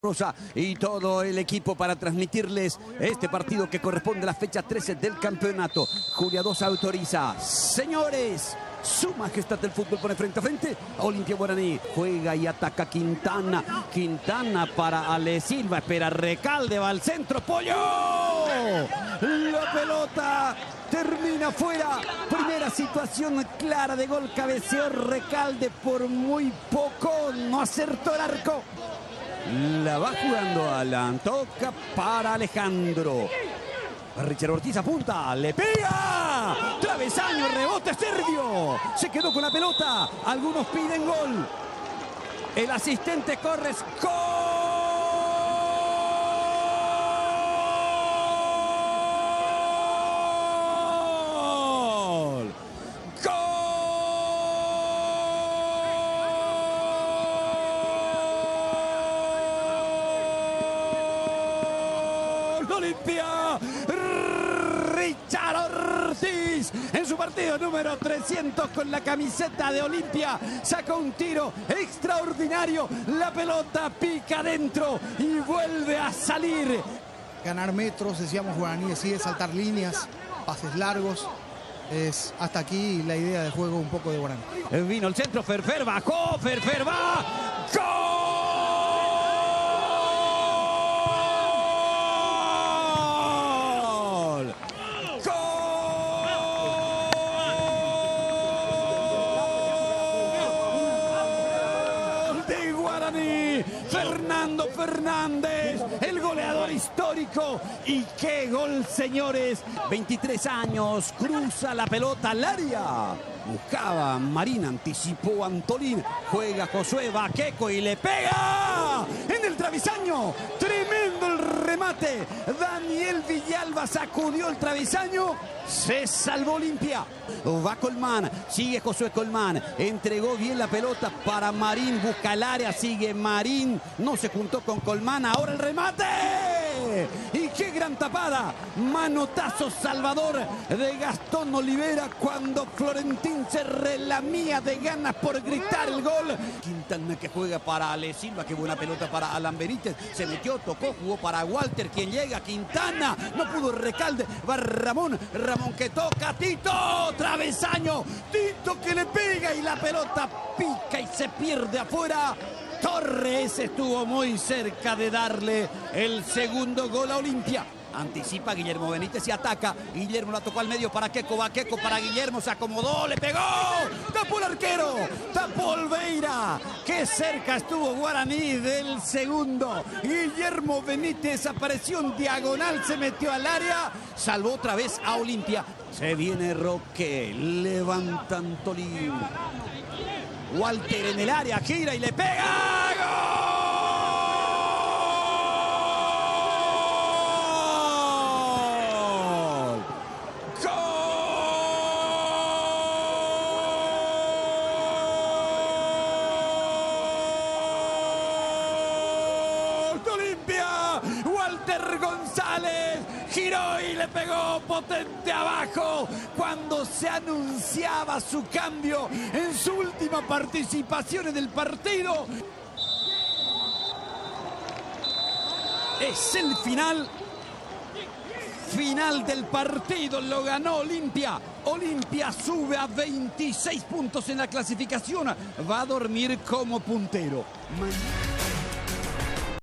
Rosa y todo el equipo para transmitirles este partido que corresponde a la fecha 13 del campeonato. Julia 2 autoriza. Señores, su majestad del fútbol pone frente a frente a Olimpia Guaraní. Juega y ataca Quintana. Quintana para Ale Silva. Espera Recalde, va al centro. ¡Pollo! La pelota termina fuera. Primera situación clara de gol. Cabeceó Recalde por muy poco. No acertó el arco. La va jugando Alan, toca para Alejandro. Richard Ortiz apunta, le pega. Travesaño, rebote Sergio. Se quedó con la pelota. Algunos piden gol. El asistente corre. Olimpia, Richard Ortiz en su partido número 300 con la camiseta de Olimpia saca un tiro extraordinario, la pelota pica adentro y vuelve a salir. Ganar metros, decíamos, Guaraní decide saltar líneas, pases largos. Es hasta aquí la idea de juego un poco de Guaraní. Vino el centro, Ferfer bajó, Ferfer va, ¡gol! Fernando Fernández, el goleador histórico. Y qué gol, señores. 23 años, cruza la pelota al área. Buscaba Marín, anticipó Antolín. Juega Josué Baqueco y le pega en el travesaño. Tremendo el remate. Daniel Villalba sacudió el travesaño. Se salvó Olimpia. Va Colmán, sigue Josué Colmán. Entregó bien la pelota para Marín. Busca el área, sigue Marín. No se juntó con Colmán. Ahora el remate. Y qué gran tapada. Manotazo salvador de Gastón Olivera cuando Florentín se relamía de ganas por gritar el gol. Quintana que juega para Ale Silva. Qué buena pelota para Alan Benítez. Se metió, tocó, jugó para Walter. Quien llega, Quintana. No pudo Recalde. Va Ramón. Ramón que toca. Tito. Travesaño. Tito que le pega y la pelota pica y se pierde afuera. Torres estuvo muy cerca de darle el segundo gol a Olimpia. Anticipa Guillermo Benítez y ataca. Guillermo la tocó al medio para Queco. Va Queco para Guillermo. Se acomodó. Le pegó. Tapó el arquero. Tapó Olveira. Qué cerca estuvo Guaraní del segundo. Guillermo Benítez apareció en diagonal. Se metió al área. Salvó otra vez a Olimpia. Se viene Roque. Levanta Antolín. Walter en el área. Gira y le pega. ¡Gol! Olimpia, Walter González giró y le pegó potente abajo cuando se anunciaba su cambio en su última participación en el partido. Es el final del partido, lo ganó Olimpia. Olimpia sube a 26 puntos en la clasificación, va a dormir como puntero.